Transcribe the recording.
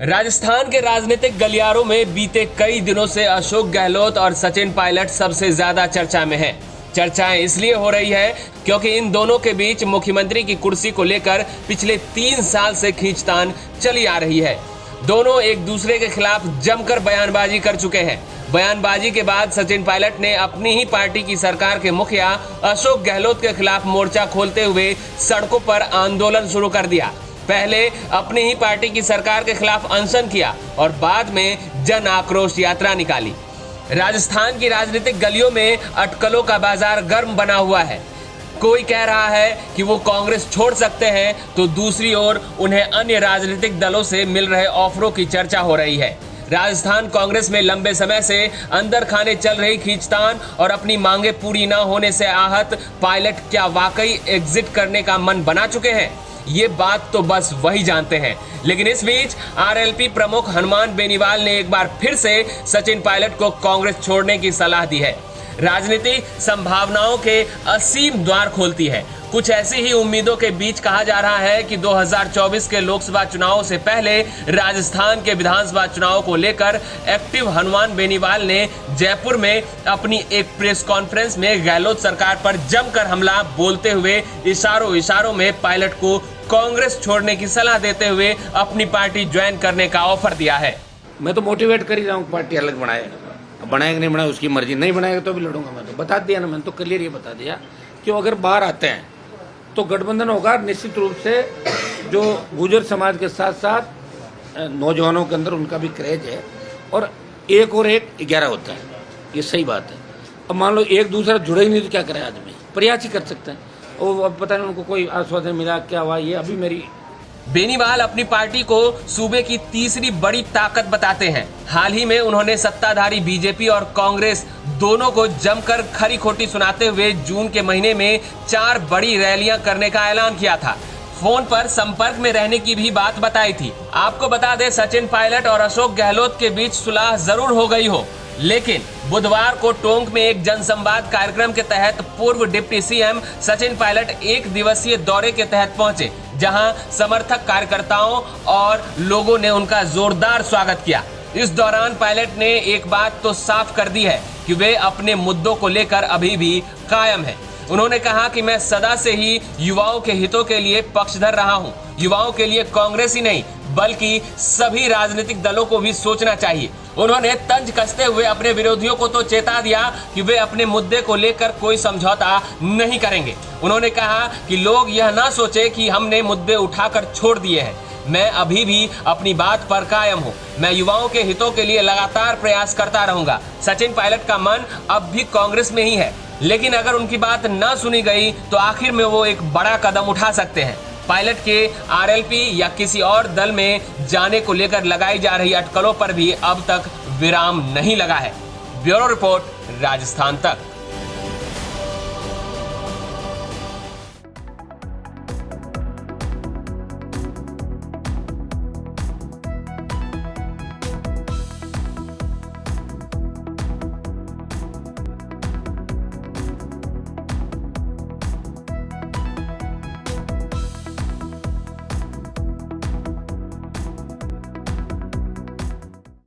राजस्थान के राजनीतिक गलियारों में बीते कई दिनों से अशोक गहलोत और सचिन पायलट सबसे ज्यादा चर्चा में हैं। चर्चाएं इसलिए हो रही है क्योंकि इन दोनों के बीच मुख्यमंत्री की कुर्सी को लेकर पिछले 3 साल से खींचतान चली आ रही है। दोनों एक दूसरे के खिलाफ जमकर बयानबाजी कर चुके हैं। बयानबाजी के बाद सचिन पायलट ने अपनी ही पार्टी की सरकार के मुखिया अशोक गहलोत के खिलाफ मोर्चा खोलते हुए सड़कों पर आंदोलन शुरू कर दिया। पहले अपनी ही पार्टी की सरकार के खिलाफ अनशन किया और बाद में जन आक्रोश यात्रा निकाली। राजस्थान की राजनीतिक गलियों में अटकलों का बाजार गर्म बना हुआ है। कोई कह रहा है कि वो कांग्रेस छोड़ सकते हैं, तो दूसरी ओर उन्हें अन्य राजनीतिक दलों से मिल रहे ऑफरों की चर्चा हो रही है। राजस्थान कांग्रेस में लंबे समय से अंदर खाने चल रही खींचतान और अपनी मांगे पूरी न होने से आहत पायलट क्या वाकई एग्जिट करने का मन बना चुके हैं? ये बात तो बस वही जानते हैं। लेकिन इस बीच आरएलपी प्रमुख हनुमान बेनीवाल ने एक बार फिर से सचिन पायलट को कांग्रेस छोड़ने की सलाह दी है। राजनीति संभावनाओं के असीम द्वार खोलती है। कुछ ऐसी ही उम्मीदों के बीच कहा जा रहा है कि 2024 के लोकसभा चुनावों से पहले राजस्थान के विधानसभा चुनाव को लेकर एक्टिव हनुमान बेनीवाल ने जयपुर में अपनी एक प्रेस कॉन्फ्रेंस में गहलोत सरकार पर जमकर हमला बोलते हुए इशारों में पायलट को कांग्रेस छोड़ने की सलाह देते हुए अपनी पार्टी ज्वाइन करने का ऑफर दिया है। मैं तो मोटिवेट कर ही रहा हूँ, पार्टी अलग बनाएगा नहीं बनाए उसकी मर्जी, नहीं बनाएगा तो भी लड़ूंगा। मैं तो बता दिया ना, मैंने तो क्लियर ये बता दिया कि अगर बाहर आते हैं तो गठबंधन होगा। निश्चित रूप से जो गुर्जर समाज के साथ साथ नौजवानों के अंदर उनका भी क्रेज है और 1 और 1 11 होता है, ये सही बात है। अब मान लो एक दूसरा जुड़े ही नहीं तो क्या करें आदमी, प्रयास ही कर सकते हैं। और अब पता नहीं उनको कोई आश्वासन मिला क्या हुआ, ये अभी मेरी। बेनीवाल अपनी पार्टी को सूबे की तीसरी बड़ी ताकत बताते हैं। हाल ही में उन्होंने सत्ताधारी बीजेपी और कांग्रेस दोनों को जमकर खरी खोटी सुनाते हुए जून के महीने में 4 बड़ी रैलियां करने का ऐलान किया था। फोन पर संपर्क में रहने की भी बात बताई थी। आपको बता दें, सचिन पायलट और अशोक गहलोत के बीच सुलह जरूर हो गई हो, लेकिन बुधवार को टोंक में एक जनसंवाद कार्यक्रम के तहत पूर्व डिप्टी सीएम सचिन पायलट 1 दिवसीय दौरे के तहत पहुंचे, जहां समर्थक कार्यकर्ताओं और लोगों ने उनका जोरदार स्वागत किया। इस दौरान पायलट ने एक बात तो साफ कर दी है कि वे अपने मुद्दों को लेकर अभी भी कायम हैं। उन्होंने कहा कि मैं सदा से ही युवाओं के हितों के लिए पक्षधर रहा हूं। युवाओं के लिए कांग्रेस ही नहीं बल्कि सभी राजनीतिक दलों को भी सोचना चाहिए। उन्होंने तंज कसते हुए अपने विरोधियों को तो चेता दिया कि वे अपने मुद्दे को लेकर कोई समझौता नहीं करेंगे। उन्होंने कहा कि लोग यह ना सोचे कि हमने मुद्दे उठाकर छोड़ दिए हैं। मैं अभी भी अपनी बात पर कायम हूं। मैं युवाओं के हितों के लिए लगातार प्रयास करता रहूंगा। सचिन पायलट का मन अब भी कांग्रेस में ही है, लेकिन अगर उनकी बात ना सुनी गई तो आखिर में वो एक बड़ा कदम उठा सकते हैं। पायलट के आरएलपी या किसी और दल में जाने को लेकर लगाई जा रही अटकलों पर भी अब तक विराम नहीं लगा है। ब्यूरो रिपोर्ट, राजस्थान तक।